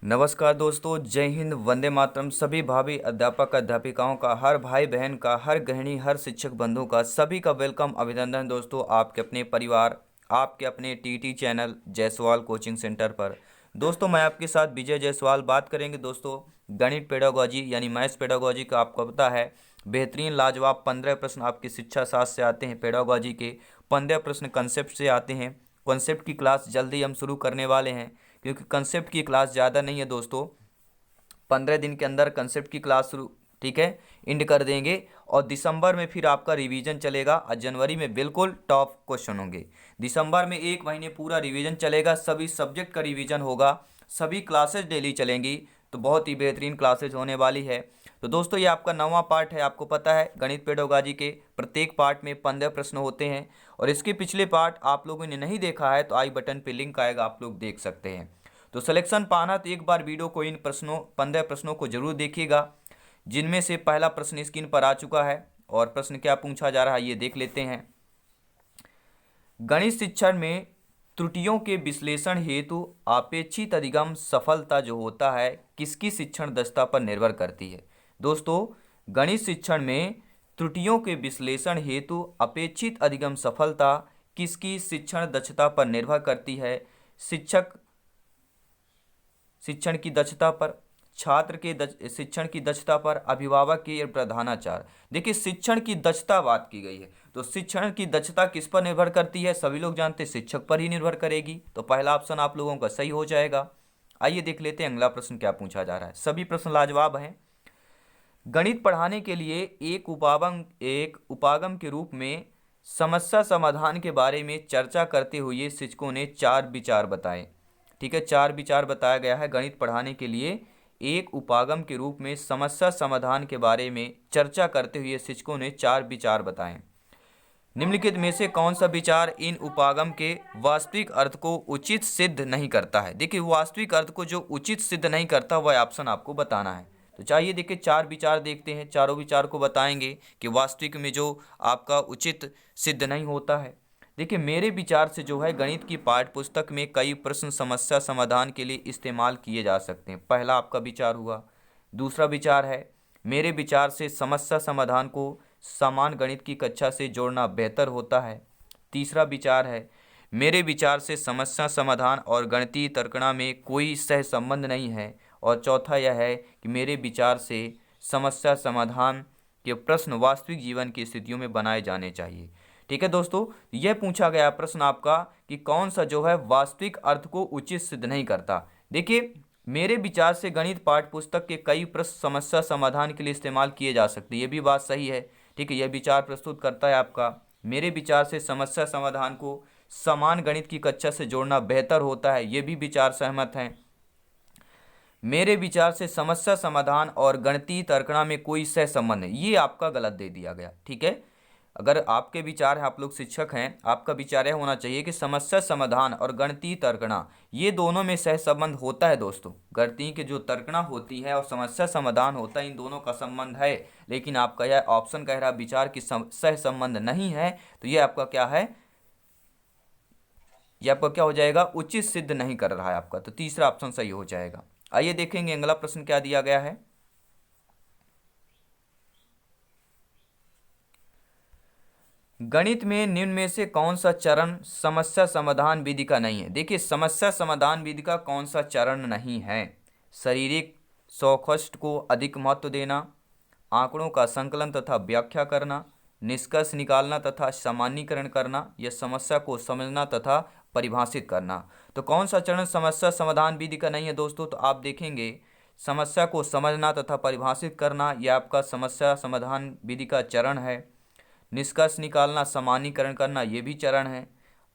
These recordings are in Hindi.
नमस्कार दोस्तों, जय हिंद, वंदे मातरम। सभी भावी अध्यापक अध्यापिकाओं का, हर भाई बहन का, हर गृहिणी, हर शिक्षक बंधु का, सभी का वेलकम, अभिनंदन दोस्तों आपके अपने परिवार, आपके अपने TT channel Jaiswal coaching centre पर। दोस्तों मैं आपके साथ विजय जायसवाल बात करेंगे दोस्तों गणित पेडागोजी यानी मैथ्स पेडागोजी का। आपको पता है बेहतरीन लाजवाब 15 प्रश्न आपकी शिक्षा शास्त्र से आते हैं, पेडागोजी के 15 प्रश्न कंसेप्ट से आते हैं। कॉन्सेप्ट की क्लास जल्दी हम शुरू करने वाले हैं, क्योंकि कंसेप्ट की क्लास ज़्यादा नहीं है दोस्तों। 15 दिन के अंदर कंसेप्ट की क्लास शुरू, ठीक है, इंड कर देंगे। और दिसंबर में फिर आपका रिवीजन चलेगा और जनवरी में बिल्कुल टॉप क्वेश्चन होंगे। दिसंबर में एक महीने पूरा रिवीजन चलेगा, सभी सब्जेक्ट का रिवीजन होगा, सभी क्लासेस डेली चलेंगी। तो बहुत ही बेहतरीन क्लासेज होने वाली है। तो दोस्तों ये आपका 9वां पार्ट है। आपको पता है गणित पेडागोजी के प्रत्येक पार्ट में 15 प्रश्न होते हैं, और इसके पिछले पार्ट आप लोगों ने नहीं देखा है तो आई बटन पे लिंक आएगा, आप लोग देख सकते हैं। तो सिलेक्शन पाना तो एक बार वीडियो को इन प्रश्नों 15 प्रश्नों को जरूर देखिएगा, जिनमें से पहला प्रश्न स्क्रीन पर आ चुका है। और प्रश्न क्या पूछा जा रहा है ये देख लेते हैं। गणित शिक्षण में त्रुटियों के विश्लेषण हेतु अपेक्षित अधिगम सफलता जो होता है किसकी शिक्षण दक्षता पर निर्भर करती है। दोस्तों गणित शिक्षण में त्रुटियों के विश्लेषण हेतु अपेक्षित अधिगम सफलता किसकी शिक्षण दक्षता पर निर्भर करती है। शिक्षण की दक्षता पर, छात्र के शिक्षण की दक्षता पर, अभिभावक के प्रधानाचार्य। देखिए शिक्षण की दक्षता बात की गई है, तो शिक्षण की दक्षता किस पर निर्भर करती है, सभी लोग जानते हैं शिक्षक पर ही निर्भर करेगी। तो पहला ऑप्शन आप लोगों का सही हो जाएगा। आइए देख लेते हैं अगला प्रश्न क्या पूछा जा रहा है। सभी प्रश्न लाजवाब हैं। गणित पढ़ाने के लिए एक उपागम के रूप में समस्या समाधान के बारे में चर्चा करते हुए शिक्षकों ने 4 विचार बताए। ठीक है, 4 विचार बताया गया है। गणित पढ़ाने के लिए एक उपागम के रूप में समस्या समाधान के बारे में चर्चा करते हुए शिक्षकों ने 4 विचार बताए। निम्नलिखित में से कौन सा विचार इन उपागम के वास्तविक अर्थ को उचित सिद्ध नहीं करता है। देखिए वास्तविक अर्थ को जो उचित सिद्ध नहीं करता वह ऑप्शन आपको बताना है। तो चाहिए देखिए 4 विचार देखते हैं, चारों विचार को बताएंगे कि वास्तविक में जो आपका उचित सिद्ध नहीं होता है। देखिए मेरे विचार से जो है गणित की पाठ्य पुस्तक में कई प्रश्न समस्या समाधान के लिए इस्तेमाल किए जा सकते हैं। पहला आपका विचार हुआ। दूसरा विचार है मेरे विचार से समस्या समाधान को समान गणित की कक्षा से जोड़ना बेहतर होता है। तीसरा विचार है मेरे विचार से समस्या समाधान और गणितीय तर्कणा में कोई सह संबंध नहीं है। और चौथा यह है कि मेरे विचार से समस्या समाधान के प्रश्न वास्तविक जीवन की स्थितियों में बनाए जाने चाहिए। ठीक है दोस्तों, यह पूछा गया प्रश्न आपका कि कौन सा जो है वास्तविक अर्थ को उचित सिद्ध नहीं करता। देखिए मेरे विचार से गणित पाठ्य पुस्तक के कई प्रश्न समस्या समाधान के लिए इस्तेमाल किए जा सकते हैं, ये भी बात सही है। ठीक है, यह विचार प्रस्तुत करता है आपका मेरे विचार से समस्या समाधान को समान गणित की कक्षा से जोड़ना बेहतर होता है, ये भी विचार सहमत हैं। मेरे विचार से समस्या समाधान और गणितीय तर्कणा में कोई सह संबंध है, ये आपका गलत दे दिया गया। ठीक है, अगर आपके विचार है, आप लोग शिक्षक हैं, आपका विचार यह होना चाहिए कि समस्या समाधान और गणितीय तर्कणा ये दोनों में सह संबंध होता है। दोस्तों गणितीय की जो तर्कणा होती है और समस्या समाधान होता है, इन दोनों का संबंध है। लेकिन आपका यह ऑप्शन कह रहा है विचार की सह संबंध नहीं है, तो ये आपका क्या है, ये आपका क्या हो जाएगा, उचित सिद्ध नहीं कर रहा है आपका। तो तीसरा ऑप्शन सही हो जाएगा। आइए देखेंगे अगला प्रश्न क्या दिया गया है। गणित में निम्न में से कौन सा चरण समस्या समाधान विधि का नहीं है। देखिए समस्या समाधान विधि का कौन सा चरण नहीं है। शारीरिक सौखष्ट को अधिक महत्व देना, आंकड़ों का संकलन तथा व्याख्या करना, निष्कर्ष निकालना तथा सामान्यीकरण करना, या समस्या को समझना तथा परिभाषित करना। तो कौन सा चरण समस्या समाधान विधि का नहीं है दोस्तों, तो आप देखेंगे समस्या को समझना तथा परिभाषित करना यह आपका समस्या समाधान विधि का चरण है। निष्कर्ष निकालना सामान्यीकरण करना ये भी चरण है।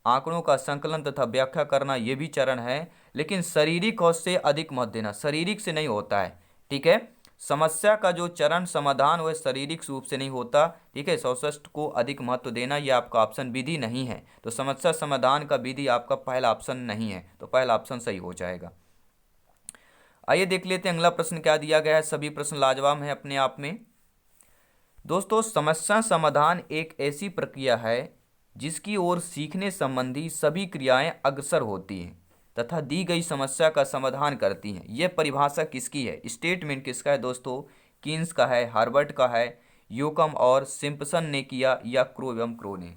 आंकड़ों का संकलन तथा व्याख्या करना ये भी चरण है। लेकिन शारीरिक और से अधिक मत देना, शारीरिक से नहीं होता है। ठीक है, समस्या का जो चरण समाधान वह शारीरिक रूप से नहीं होता। ठीक है, 64 को अधिक महत्व देना यह आपका ऑप्शन विधि नहीं है। तो समस्या समाधान का विधि आपका पहला ऑप्शन नहीं है, तो पहला ऑप्शन सही हो जाएगा। आइए देख लेते हैं अगला प्रश्न क्या दिया गया है। सभी प्रश्न लाजवाब हैं अपने आप में। दोस्तों समस्या समाधान एक ऐसी प्रक्रिया है जिसकी ओर सीखने संबंधी सभी क्रियाएं अग्रसर होती हैं। तथा दी गई समस्या का समाधान करती हैं। यह परिभाषा किसकी है? स्टेटमेंट किसका है दोस्तों? कीन्स का है, हार्वर्ड का है, यूकम और सिम्पसन ने किया या क्रो एवं क्रो ने।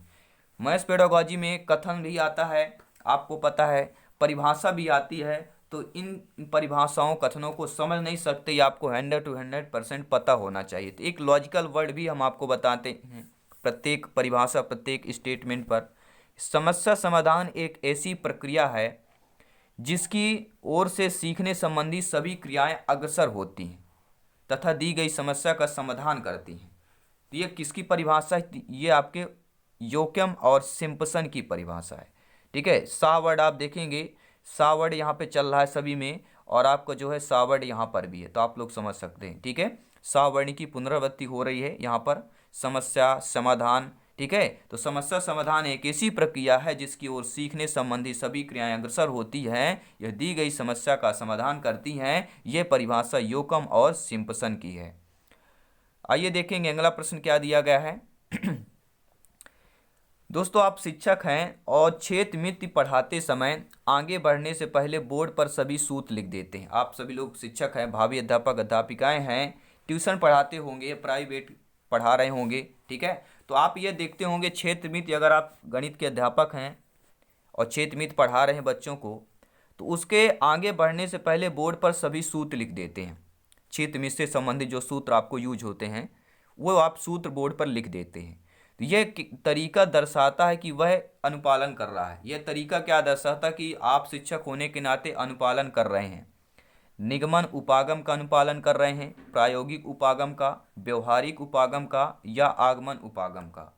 मैथ्स पेडागोजी में कथन भी आता है, आपको पता है, परिभाषा भी आती है। तो इन परिभाषाओं कथनों को समझ नहीं सकते, ये आपको 100 to 100% पता होना चाहिए। तो एक लॉजिकल वर्ड भी हम आपको बताते हैं प्रत्येक परिभाषा, प्रत्येक स्टेटमेंट पर। समस्या समाधान एक ऐसी प्रक्रिया है जिसकी ओर से सीखने संबंधी सभी क्रियाएं अग्रसर होती हैं तथा दी गई समस्या का समाधान करती हैं। तो ये किसकी परिभाषा है? ये आपके योकम और सिम्पसन की परिभाषा है। ठीक है, सा वर्ड आप देखेंगे, सा वर्ड यहाँ पे चल रहा है सभी में, और आपका जो है सा वर्ड यहाँ पर भी है, तो आप लोग समझ सकते हैं। ठीक है, सा वर्ण की पुनरावृत्ति हो रही है यहाँ पर, समस्या समाधान। ठीक है, तो समस्या समाधान एक ऐसी प्रक्रिया है जिसकी ओर सीखने संबंधी सभी क्रियाएं अग्रसर होती हैं, यह दी गई समस्या का समाधान करती हैं। यह परिभाषा योकम और सिम्पसन की है। आइए देखेंगे अगला प्रश्न क्या दिया गया है। दोस्तों, आप शिक्षक हैं और क्षेत्र मित्र पढ़ाते समय आगे बढ़ने से पहले बोर्ड पर सभी सूत्र लिख देते हैं। आप सभी लोग शिक्षक हैं, भावी अध्यापक अध्यापिकाएं हैं, ट्यूशन पढ़ाते होंगे, प्राइवेट पढ़ा रहे होंगे। ठीक है, तो आप ये देखते होंगे क्षेत्र मित्र, अगर आप गणित के अध्यापक हैं और क्षेत्र मित्र पढ़ा रहे हैं बच्चों को, तो उसके आगे बढ़ने से पहले बोर्ड पर सभी सूत्र लिख देते हैं। क्षेत्र मित्र से संबंधित जो सूत्र आपको यूज होते हैं वो आप सूत्र बोर्ड पर लिख देते हैं। तो यह तरीका दर्शाता है कि वह अनुपालन कर रहा है। यह तरीका क्या दर्शाता है कि आप शिक्षक होने के नाते अनुपालन कर रहे हैं। निगमन उपागम का अनुपालन कर रहे हैं, प्रायोगिक उपागम का, व्यवहारिक उपागम का या आगमन उपागम का।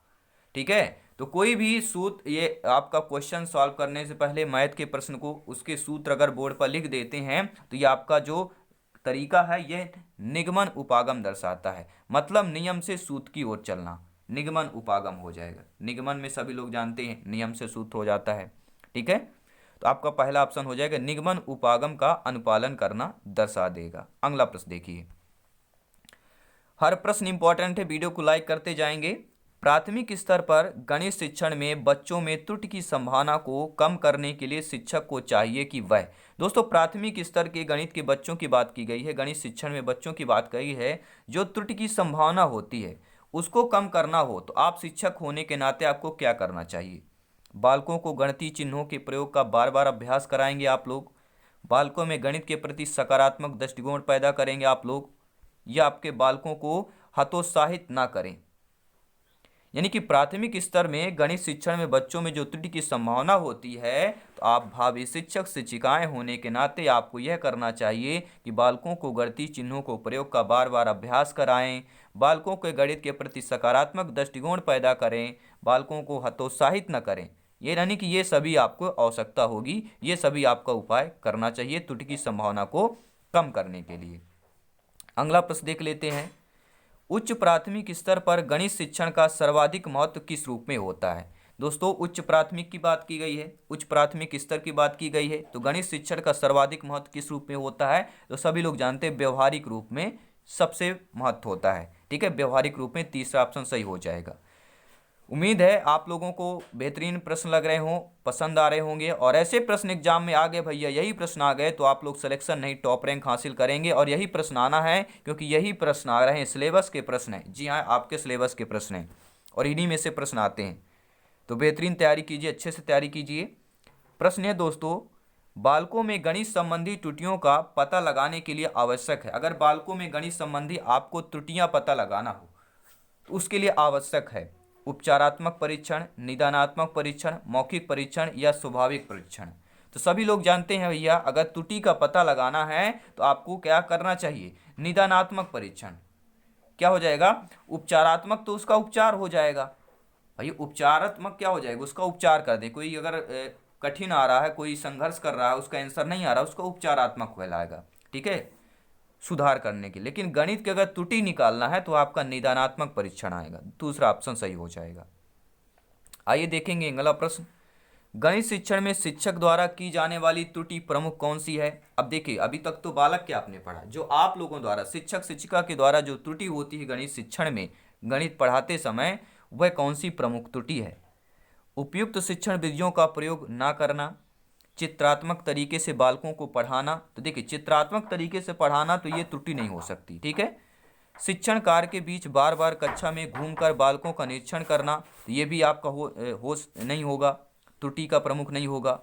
ठीक है, तो कोई भी सूत्र, ये आपका क्वेश्चन सॉल्व करने से पहले मैथ के प्रश्न को उसके सूत्र अगर बोर्ड पर लिख देते हैं तो ये आपका जो तरीका है यह निगमन उपागम दर्शाता है। मतलब नियम से सूत्र की ओर चलना, निगमन उपागम हो जाएगा। निगमन में सभी लोग जानते हैं नियम से सूत्र हो जाता है। ठीक है, तो आपका पहला ऑप्शन हो जाएगा, निगमन उपागम का अनुपालन करना दर्शा देगा। अगला प्रश्न देखिए, हर प्रश्न इंपॉर्टेंट है, वीडियो को लाइक करते जाएंगे। प्राथमिक स्तर पर गणित शिक्षण में बच्चों में त्रुटि की संभावना को कम करने के लिए शिक्षक को चाहिए कि वह, दोस्तों प्राथमिक स्तर के गणित के बच्चों की बात की गई है, गणित शिक्षण में बच्चों की बात कही है, जो त्रुटि की संभावना होती है उसको कम करना हो तो आप शिक्षक होने के नाते आपको क्या करना चाहिए? बालकों को गणितीय चिन्हों के प्रयोग का बार बार अभ्यास कराएंगे आप लोग, बालकों में गणित के प्रति सकारात्मक दृष्टिकोण पैदा करेंगे आप लोग, या आपके बालकों को हतोत्साहित ना करें। यानी कि प्राथमिक स्तर में गणित शिक्षण में बच्चों में जो त्रुटि की संभावना होती है, तो आप भावी शिक्षक शिक्षिकाएं होने के नाते आपको यह करना चाहिए कि बालकों को गणितीय चिन्हों को प्रयोग का बार बार अभ्यास कराएं, बालकों के गणित के प्रति सकारात्मक दृष्टिकोण पैदा करें, बालकों को हतोत्साहित न करें। ये यानी कि ये सभी आपको आवश्यकता होगी, ये सभी आपका उपाय करना चाहिए त्रुटि की संभावना को कम करने के लिए। अगला प्रश्न देख लेते हैं, उच्च प्राथमिक स्तर पर गणित शिक्षण का सर्वाधिक महत्व किस रूप में होता है? दोस्तों, उच्च प्राथमिक की बात की गई है, उच्च प्राथमिक स्तर की बात की गई है, तो गणित शिक्षण का सर्वाधिक महत्व किस रूप में होता है? तो सभी लोग जानते हैं व्यवहारिक रूप में सबसे महत्व होता है। ठीक है, व्यवहारिक रूप में तीसरा ऑप्शन सही हो जाएगा। उम्मीद है आप लोगों को बेहतरीन प्रश्न लग रहे हों, पसंद आ रहे होंगे, और ऐसे प्रश्न एग्जाम में आ गए भैया, यही प्रश्न आ गए तो आप लोग सिलेक्शन नहीं टॉप रैंक हासिल करेंगे। और यही प्रश्न आना है क्योंकि यही प्रश्न आ रहे हैं, सिलेबस के प्रश्न हैं। जी हाँ, आपके सिलेबस के प्रश्न हैं और इन्हीं में से प्रश्न आते हैं। तो बेहतरीन तैयारी कीजिए, अच्छे से तैयारी कीजिए। प्रश्न है दोस्तों, बालकों में गणित संबंधी त्रुटियों का पता लगाने के लिए आवश्यक है, अगर बालकों में गणित संबंधी आपको त्रुटियां पता लगाना हो तो उसके लिए आवश्यक है उपचारात्मक परीक्षण, निदानात्मक परीक्षण, मौखिक परीक्षण या स्वाभाविक परीक्षण। तो सभी लोग जानते हैं भैया, अगर त्रुटि का पता लगाना है तो आपको क्या करना चाहिए? निदानात्मक परीक्षण। क्या हो जाएगा? उपचारात्मक तो उसका उपचार हो जाएगा भैया, उपचारात्मक क्या हो जाएगा? उसका उपचार कर दे। कोई अगर कठिन आ रहा है, कोई संघर्ष कर रहा है, उसका आंसर नहीं आ रहा, उसका उपचारात्मक कहलाएगा। ठीक है, सुधार करने की। लेकिन गणित की अगर त्रुटि निकालना है तो आपका निदानात्मक परीक्षण आएगा, दूसरा ऑप्शन सही हो जाएगा। आइए देखेंगे अगला प्रश्न, गणित शिक्षण में शिक्षक द्वारा की जाने वाली त्रुटि प्रमुख कौन सी है? अब देखिए, अभी तक तो बालक क्या आपने पढ़ा, जो आप लोगों द्वारा, शिक्षक शिक्षिका के द्वारा जो त्रुटि होती है गणित शिक्षण में, गणित पढ़ाते समय, वह कौन सी प्रमुख त्रुटि है? उपयुक्त शिक्षण विधियों का प्रयोग ना करना, चित्रात्मक तरीके से बालकों को पढ़ाना, तो देखिए चित्रात्मक तरीके से पढ़ाना तो ये त्रुटि नहीं हो सकती, ठीक है। शिक्षण कार्य के बीच बार बार कक्षा में घूमकर बालकों का निरीक्षण करना, तो ये भी आपका हो नहीं होगा, त्रुटि का प्रमुख नहीं होगा,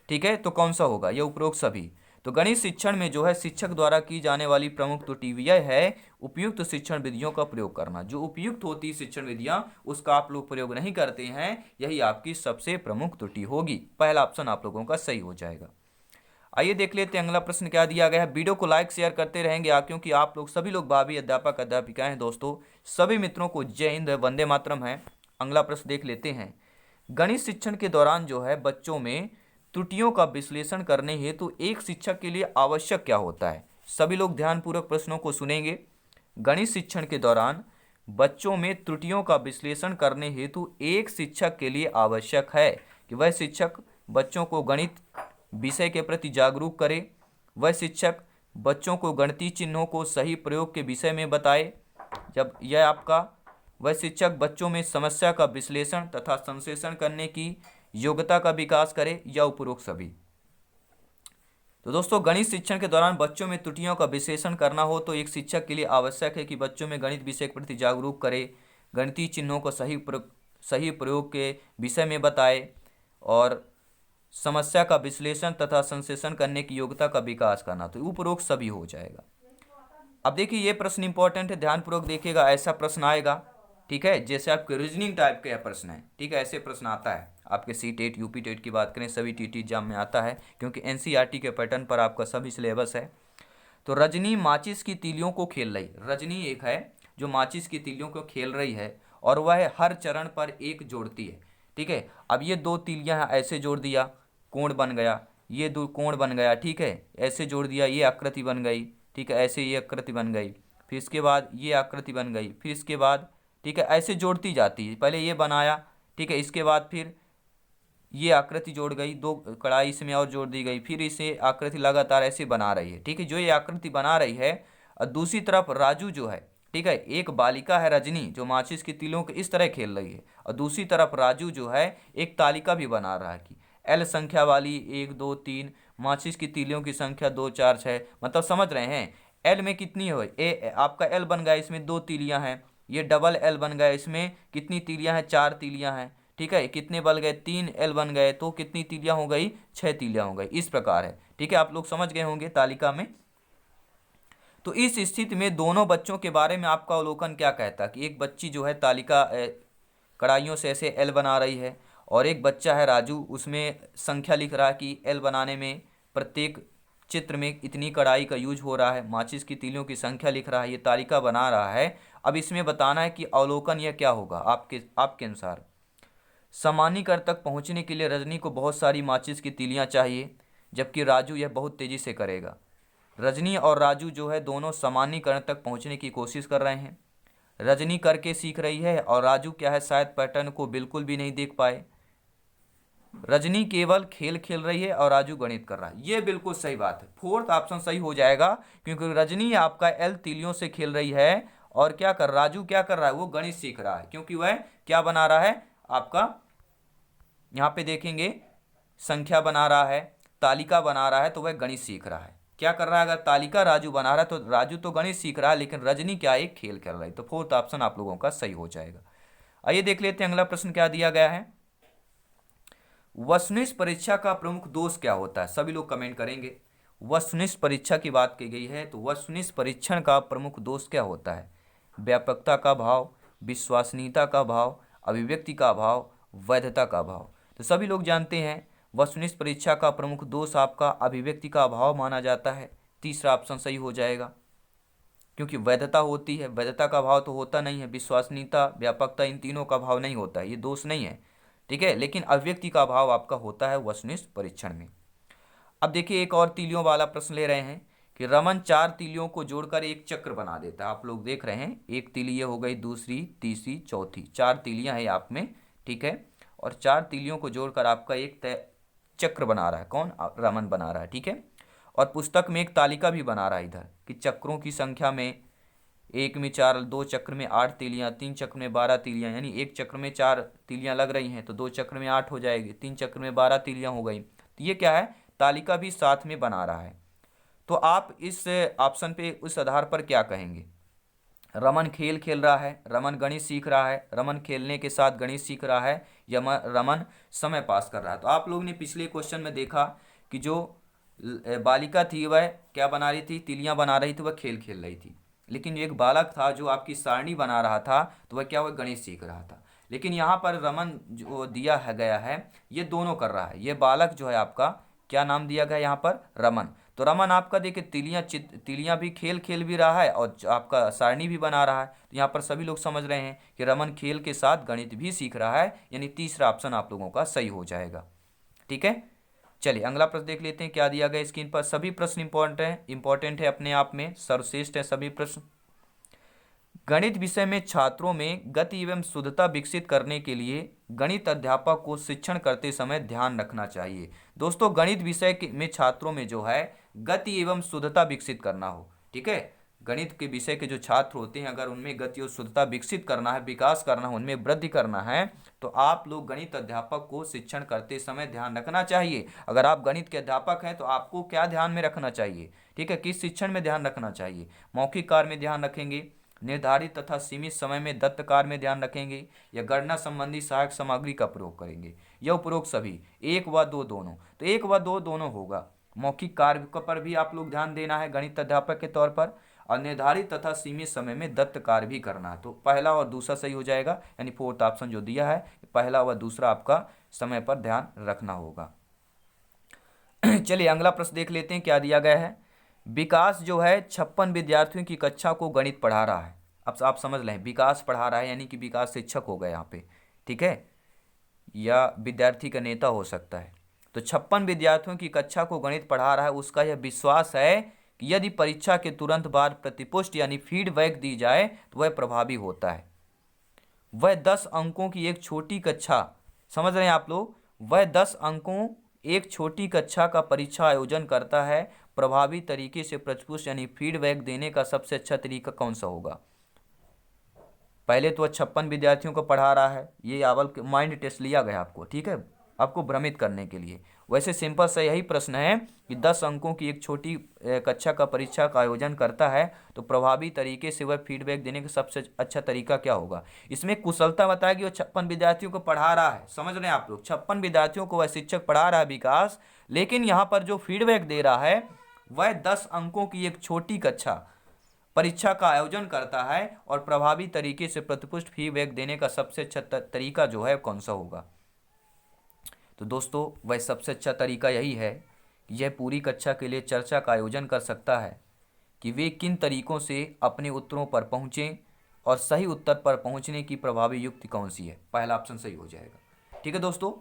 ठीक है। तो कौन सा होगा, ये उपरोक्त सभी। तो गणित शिक्षण में जो है शिक्षक द्वारा की जाने वाली प्रमुख त्रुटि यह है उपयुक्त शिक्षण विधियों का प्रयोग करना। जो उपयुक्त होती है शिक्षण विधियां उसका आप लोग प्रयोग नहीं करते हैं, यही आपकी सबसे प्रमुख त्रुटि होगी। पहला ऑप्शन आप लोगों का सही हो जाएगा। आइए देख लेते हैं अगला प्रश्न क्या दिया गया है। वीडियो को लाइक शेयर करते रहेंगे आप, क्योंकि आप लोग सभी लोग भावी अध्यापक अध्यापिकाएं हैं दोस्तों। सभी मित्रों को जय हिंद, वंदे मातरम है। अगला प्रश्न देख लेते हैं। गणित शिक्षण के दौरान जो है बच्चों में त्रुटियों का विश्लेषण करने हेतु एक शिक्षक के लिए आवश्यक क्या होता है। सभी लोग ध्यानपूर्वक प्रश्नों को सुनेंगे। गणित शिक्षण के दौरान बच्चों में त्रुटियों का विश्लेषण करने हेतु एक शिक्षक के लिए आवश्यक है कि वह शिक्षक बच्चों को गणित विषय के प्रति जागरूक करे, वह शिक्षक बच्चों को गणितीय चिन्हों को सही प्रयोग के विषय में बताए, जब यह आपका वह शिक्षक बच्चों में समस्या का विश्लेषण तथा संश्लेषण करने की योग्यता का विकास करे, या उपरोक्त सभी। तो दोस्तों गणित शिक्षण के दौरान बच्चों में त्रुटियों का विश्लेषण करना हो तो एक शिक्षक के लिए आवश्यक है कि बच्चों में गणित विषय के प्रति जागरूक करे, गणितीय चिन्हों को सही प्रयोग के विषय में बताए और समस्या का विश्लेषण तथा संश्लेषण करने की योग्यता का विकास करना। तो उपरोक्त सभी हो जाएगा। अब देखिए ये प्रश्न इंपॉर्टेंट है, ध्यानपूर्वक देखिएगा। ऐसा प्रश्न आएगा, ठीक है, जैसे आपके रीजनिंग टाइप का प्रश्न है, ठीक है, ऐसे प्रश्न आता है आपके सी टेट यूपी टेट की बात करें सभी टीटी एग्जाम में आता है, क्योंकि एनसीईआरटी के पैटर्न पर आपका सभी सिलेबस है। तो रजनी माचिस की तीलियों को खेल रही, रजनी एक है जो माचिस की तीलियों को खेल रही है और वह हर चरण पर एक जोड़ती है, ठीक है। अब ये दो तीलियां हैं, ऐसे जोड़ दिया कोण बन गया, ये दो कोण बन गया, ठीक है, ऐसे जोड़ दिया ये आकृति बन गई, ठीक है, ऐसे ये आकृति बन गई, फिर इसके बाद ये आकृति बन गई, फिर इसके बाद, ठीक है, ऐसे जोड़ती जाती है। पहले ये बनाया, ठीक है, इसके बाद फिर ये आकृति जोड़ गई, दो कड़ाई इसमें और जोड़ दी गई, फिर इसे आकृति लगातार ऐसे बना रही है, ठीक है, जो ये आकृति बना रही है। और दूसरी तरफ राजू जो है, ठीक है, एक बालिका है रजनी जो माचिस की तीलों के इस तरह खेल रही है, और दूसरी तरफ राजू जो है एक तालिका भी बना रहा है कि एल संख्या वाली 1 2 3, माचिस की तीलियों की संख्या 2 4 6, मतलब समझ रहे हैं। एल में कितनी हो, ए आपका एल बन गया, इसमें 2 तीलियां हैं, ये डबल एल बन गया, इसमें कितनी तीलियां हैं, 4 तीलियां हैं, ठीक है, कितने बन गए, 3 एल बन गए, तो कितनी तीलियां हो गई, 6 तीलियां हो गई। इस प्रकार है, ठीक है, आप लोग समझ गए होंगे तालिका में। तो इस स्थिति में दोनों बच्चों के बारे में आपका अवलोकन क्या कहता है कि एक बच्ची जो है तालिका कड़ाइयों से ऐसे एल बना रही है, और एक बच्चा है राजू उसमें संख्या लिख रहा है कि एल बनाने में प्रत्येक चित्र में इतनी कड़ाई का यूज हो रहा है, माचिस की तीलियों की संख्या लिख रहा है, ये तालिका बना रहा है। अब इसमें बताना है कि अवलोकन यह क्या होगा आपके अनुसार। सामान्यीकरण तक पहुंचने के लिए रजनी को बहुत सारी माचिस की तीलियां चाहिए, जबकि राजू यह बहुत तेजी से करेगा। रजनी और राजू जो है दोनों सामान्यीकरण तक पहुंचने की कोशिश कर रहे हैं। रजनी करके सीख रही है और राजू क्या है शायद पैटर्न को बिल्कुल भी नहीं देख पाए। रजनी केवल खेल खेल रही है और राजू गणित कर रहा है, ये बिल्कुल सही बात है, फोर्थ ऑप्शन सही हो जाएगा, क्योंकि रजनी आपका एल तीलियों से खेल रही है और राजू क्या कर रहा है, वो गणित सीख रहा है, क्योंकि वह क्या बना रहा है आपका, यहाँ पे देखेंगे संख्या बना रहा है, तालिका बना रहा है, तो वह गणित सीख रहा है। क्या कर रहा है, अगर तालिका राजू बना रहा है तो राजू तो गणित सीख रहा है, लेकिन रजनी क्या एक खेल कर रही है, तो फोर्थ ऑप्शन आप लोगों का सही हो जाएगा। आइए देख लेते हैं अगला प्रश्न क्या दिया गया है। वस्तुनिष्ठ परीक्षा का प्रमुख दोष क्या होता है, सभी लोग कमेंट करेंगे। वस्तुनिष्ठ परीक्षा की बात की गई है, तो वस्तुनिष्ठ परीक्षण का प्रमुख दोष क्या होता है। व्यापकता का भाव, विश्वसनीयता का भाव, अभिव्यक्ति का भाव, वैधता का भाव। तो सभी लोग जानते हैं वस्तुनिष्ठ परीक्षा का प्रमुख दोष आपका अभिव्यक्ति का अभाव माना जाता है, तीसरा ऑप्शन सही हो जाएगा, क्योंकि वैधता होती है, वैधता का भाव तो होता नहीं है, विश्वसनीयता व्यापकता इन तीनों का भाव नहीं होता है, ये दोष नहीं है, ठीक है, लेकिन अभिव्यक्ति का भाव आपका होता है वस्तुनिष्ठ परीक्षण में। अब देखिए एक और तीलियों वाला प्रश्न ले रहे हैं कि रमन 4 तीलियों को जोड़कर एक चक्र बना देता है। आप लोग देख रहे हैं एक तीली ये हो गई, दूसरी तीसरी चौथी, 4 तीलियां हैं आप में, ठीक है, और 4 तीलियों को जोड़कर आपका एक चक्र बना रहा है, कौन, रमन बना रहा है, ठीक है। और पुस्तक में एक तालिका भी बना रहा है इधर कि चक्रों की संख्या में 1 में 4, 2 चक्र में 8 तीलियां, 3 चक्र में 12 तीलियां, यानी एक चक्र में 4 तीलियां लग रही हैं तो 2 चक्र में 8 हो जाएगी, 3 चक्र में 12 तीलियां हो गई। तो ये क्या है, तालिका भी साथ में बना रहा है। तो आप इस ऑप्शन पे उस आधार पर क्या कहेंगे? रमन खेल खेल रहा है, रमन गणित सीख रहा है, रमन खेलने के साथ गणित सीख रहा है, या रमन समय पास कर रहा है। तो आप लोगों ने पिछले क्वेश्चन में देखा कि जो बालिका थी वह क्या बना रही थी? तिलियां बना रही थी, वह खेल खेल रही थी। लेकिन एक बालक था जो आपकी सारणी बना रहा था, तो वह क्या, वह गणित सीख रहा था। लेकिन यहाँ पर रमन जो दिया है गया है, ये दोनों कर रहा है। ये बालक जो है आपका क्या नाम दिया गया यहाँ पर? रमन। तो रमन आपका देखिए तिलियां भी खेल खेल भी रहा है और आपका सारणी भी बना रहा है। तो यहाँ पर सभी लोग समझ रहे हैं कि रमन खेल के साथ गणित भी सीख रहा है, यानी तीसरा ऑप्शन आप लोगों का सही हो जाएगा। ठीक है, चलिए अगला प्रश्न देख लेते हैं क्या दिया गया स्क्रीन पर। सभी प्रश्न इंपॉर्टेंट है अपने आप में, सर्वश्रेष्ठ है सभी प्रश्न। गणित विषय में छात्रों में गति एवं शुद्धता विकसित करने के लिए गणित अध्यापक को शिक्षण करते समय ध्यान रखना चाहिए। दोस्तों गणित विषय में छात्रों में जो है गति एवं शुद्धता विकसित करना हो, ठीक है, गणित के विषय के जो छात्र होते हैं अगर उनमें गति और शुद्धता विकसित करना है, विकास करना है, उनमें वृद्धि करना है, तो आप लोग गणित अध्यापक को शिक्षण करते समय ध्यान रखना चाहिए। अगर आप गणित के अध्यापक हैं तो आपको क्या ध्यान में रखना चाहिए? ठीक है, किस शिक्षण में ध्यान रखना चाहिए? मौखिक कार्य में ध्यान रखेंगे, निर्धारित तथा सीमित समय में दत्त कार्य में ध्यान रखेंगे, या गणना संबंधी सहायक सामग्री का प्रयोग करेंगे, या उपरोक्त सभी, एक व दो दोनों? तो एक व दो दोनों होगा। मौखिक कार्य पर भी आप लोग ध्यान देना है गणित अध्यापक के तौर पर, और निर्धारित तथा सीमित समय में दत्त कार्य भी करना है। तो पहला और दूसरा सही हो जाएगा, यानी फोर्थ ऑप्शन जो दिया है पहला व दूसरा आपका समय पर ध्यान रखना होगा। चलिए अगला प्रश्न देख लेते हैं क्या दिया गया है। विकास जो है 56 विद्यार्थियों की कक्षा को गणित पढ़ा रहा है। अब आप समझ लें, विकास पढ़ा रहा है यानी कि विकास शिक्षक होगा यहाँ पे, ठीक है, या विद्यार्थी का नेता हो सकता है। तो 56 विद्यार्थियों की कक्षा को गणित पढ़ा रहा है, उसका यह विश्वास है कि यदि परीक्षा के तुरंत बाद प्रतिपुष्टि यानी फीडबैक दी जाए तो वह प्रभावी होता है। वह 10 अंकों की एक छोटी कक्षा, समझ रहे हैं आप लोग, वह 10 अंकों एक छोटी कक्षा का परीक्षा आयोजन करता है। प्रभावी तरीके से प्रतिपुष्टि यानी फीडबैक देने का सबसे अच्छा तरीका कौन सा होगा? पहले तो 56 विद्यार्थियों को पढ़ा रहा है, ये अवल माइंड टेस्ट लिया गया आपको, ठीक है, आपको भ्रमित करने के लिए। वैसे सिंपल सा यही प्रश्न है कि 10 अंकों की एक छोटी कक्षा का परीक्षा का आयोजन करता है, तो प्रभावी तरीके से वह फीडबैक देने का सबसे अच्छा तरीका क्या होगा? इसमें कुशलता बताएगी, वो 56 विद्यार्थियों को पढ़ा रहा है, समझ रहे हैं आप लोग, 56 विद्यार्थियों को वह शिक्षक पढ़ा रहा है विकास, लेकिन यहाँ पर जो फीडबैक दे रहा है वह 10 अंकों की एक छोटी कक्षा परीक्षा का आयोजन करता है, और प्रभावी तरीके से प्रतिपुष्ट फीडबैक देने का सबसे अच्छा तरीका जो है कौन सा होगा? तो दोस्तों वह सबसे अच्छा तरीका यही है कि यह पूरी कक्षा के लिए चर्चा का आयोजन कर सकता है कि वे किन तरीकों से अपने उत्तरों पर पहुँचें, और सही उत्तर पर पहुँचने की प्रभावी युक्ति कौन सी है। पहला ऑप्शन सही हो जाएगा। ठीक है दोस्तों,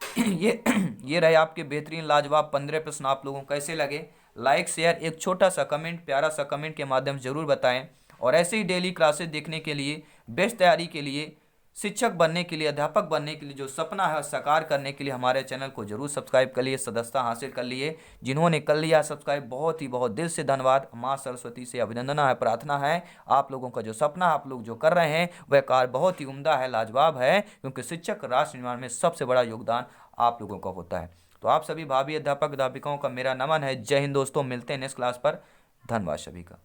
ये रहे आपके बेहतरीन लाजवाब 15 प्रश्न। आप लोगों को कैसे लगे? लाइक शेयर, एक छोटा सा कमेंट, प्यारा सा कमेंट के माध्यम से जरूर बताएं। और ऐसे ही डेली क्लासेस देखने के लिए, बेस्ट तैयारी के लिए, शिक्षक बनने के लिए, अध्यापक बनने के लिए जो सपना है साकार करने के लिए हमारे चैनल को जरूर सब्सक्राइब कर लिए, सदस्यता हासिल कर लिए। जिन्होंने कर लिया सब्सक्राइब, बहुत ही बहुत दिल से धन्यवाद। माँ सरस्वती से अभिनंदन है, प्रार्थना है, आप लोगों का जो सपना आप लोग जो कर रहे हैं वह कार्य बहुत ही उम्दा है, लाजवाब है, क्योंकि शिक्षक राष्ट्र निर्माण में सबसे बड़ा योगदान आप लोगों का होता है। तो आप सभी भावी अध्यापक अध्यापिकाओं का मेरा नमन है। जय हिंद दोस्तों, मिलते हैं नेक्स्ट क्लास पर। धन्यवाद सभी का।